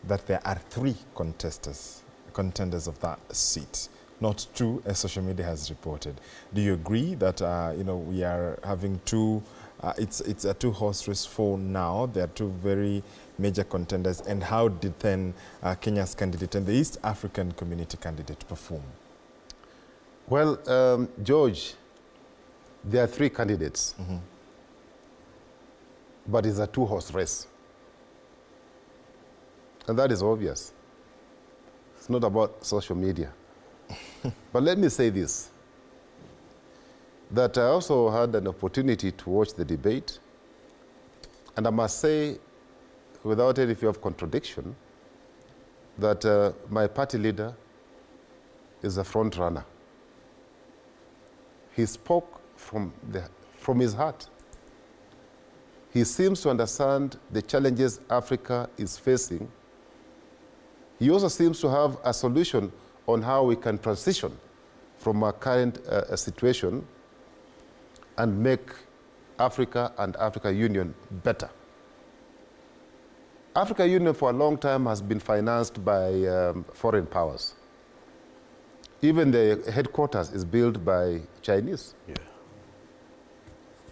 that there are 3 contenders of that seat, not 2, as social media has reported. Do you agree that we are having 2? It's a 2-horse race for now. There are 2 very major contenders. And how did then Kenya's candidate and the East African community candidate perform? Well, George, there are 3 candidates, but it's a 2-horse race. And that is obvious. It's not about social media. But let me say this, that I also had an opportunity to watch the debate, and I must say, without any fear of contradiction, that my party leader is a front runner. He spoke from his heart. He seems to understand the challenges Africa is facing. He also seems to have a solution on how we can transition from our current situation and make Africa and Africa Union better. Africa Union for a long time has been financed by foreign powers. Even the headquarters is built by Chinese. Yeah.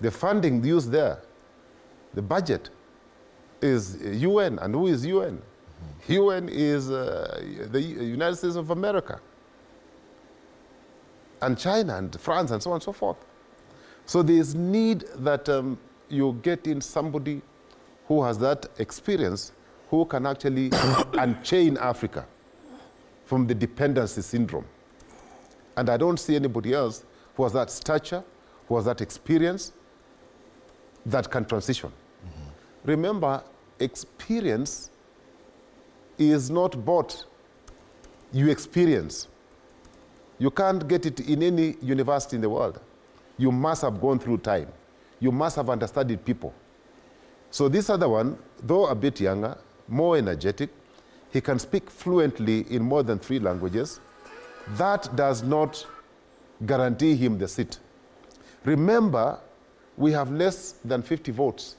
The funding used there, the budget, is UN. And who is UN? UN is the United States of America, and China, and France, and so on and so forth. So there is need that you get in somebody who has that experience, who can actually unchain Africa from the dependency syndrome. And I don't see anybody else who has that stature, who has that experience, that can transition. Remember, experience is not bought. You experience. You can't get it in any university in the world. You must have gone through time. You must have understudied people. So this other one, though a bit younger, more energetic, he can speak fluently in more than 3 languages. That does not guarantee him the seat. Remember, we have less than 50 votes.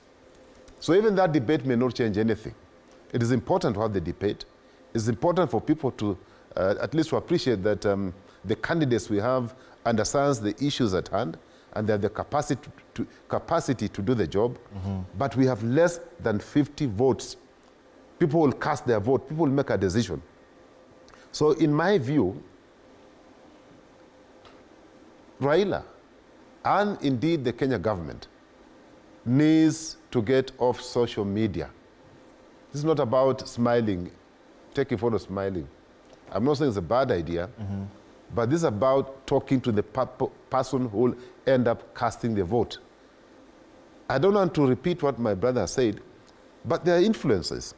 So even that debate may not change anything. It is important to have the debate. It's important for people to at least to appreciate that the candidates we have understands the issues at hand and they have the capacity to do the job. But we have less than 50 votes. People will cast their vote. People will make a decision. So in my view, Raila and indeed the Kenya government needs to get off social media. This is not about smiling, taking photos smiling. I'm not saying it's a bad idea, but this is about talking to the person who will end up casting the vote. I don't want to repeat what my brother said, but there are influences.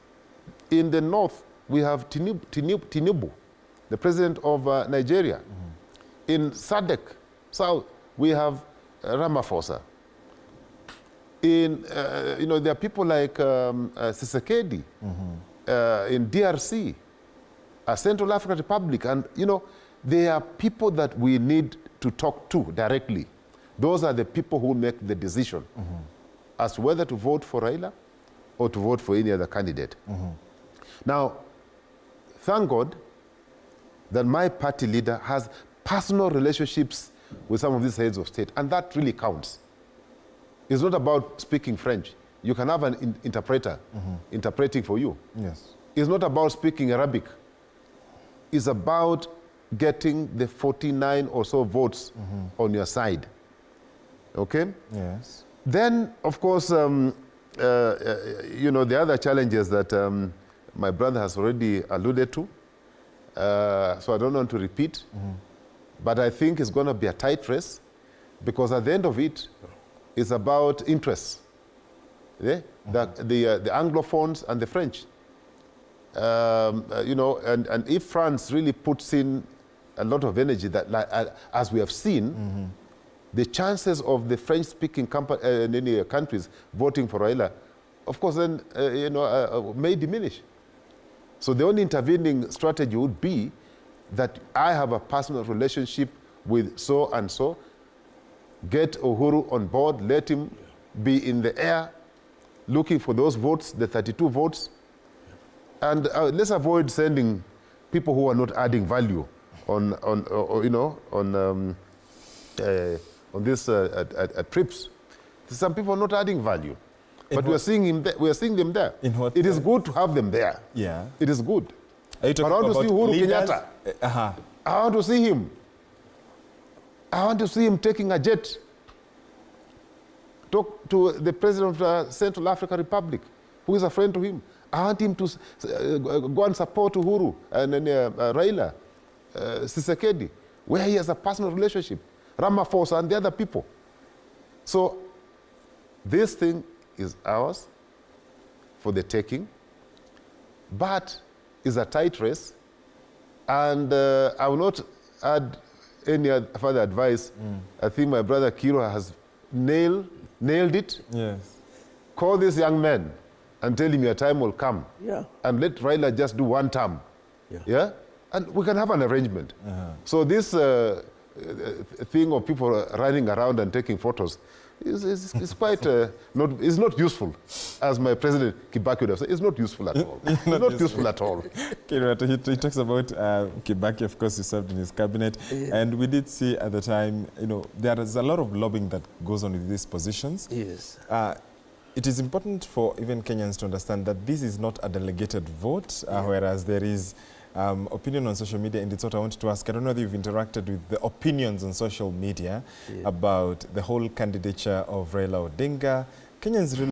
In the north, we have Tinubu, the president of Nigeria. In SADC South, we have Ramaphosa. In, there are people like Tshisekedi in DRC, Central African Republic, and, there are people that we need to talk to directly. Those are the people who make the decision as to whether to vote for Raila or to vote for any other candidate. Now, thank God that my party leader has personal relationships with some of these heads of state, and that really counts. It's not about speaking French. You can have an interpreter interpreting for you. Yes. It's not about speaking Arabic. It's about getting the 49 or so votes on your side. Okay? Yes. Then, of course, the other challenges that my brother has already alluded to, so I don't want to repeat, but I think it's going to be a tight race, because at the end of it, it's about interests. Yeah? The Anglophones and the French. And if France really puts in a lot of energy, that, as we have seen, the chances of the French-speaking countries voting for Raila, of course, then may diminish. So the only intervening strategy would be that I have a personal relationship with so and so, get Uhuru on board, let him be in the air, looking for those votes, the 32 votes, And let's avoid sending people who are not adding value on this trips. Some people are not adding value, but we are seeing them there. In what it is good to have them there. Yeah, it is good. Are you talking I want about to see Uhuru leaders? Kenyatta. I want to see him. I want to see him taking a jet. Talk to the president of the Central African Republic, who is a friend to him. I want him to go and support Uhuru and Raila, Sisekedi, where he has a personal relationship, Ramaphosa and the other people. So this thing is ours for the taking, but it's a tight race, and I will not add any further advice. I think my brother Kiro has nailed it. Yes. Call this young man and tell him your time will come. Yeah. And let Raila just do one term. Yeah. Yeah? And we can have an arrangement. So this thing of people running around and taking photos is quite it's not useful, as my president Kibaki would have said. It's not useful at all. It's not useful at all. He talks about Kibaki, of course, he served in his cabinet, and we did see at the time, there is a lot of lobbying that goes on with these positions. Yes. It is important for even Kenyans to understand that this is not a delegated vote, whereas there is opinion on social media. And it's what I wanted to ask. I don't know if you've interacted with the opinions on social media about the whole candidature of Raila Odinga. Kenyans really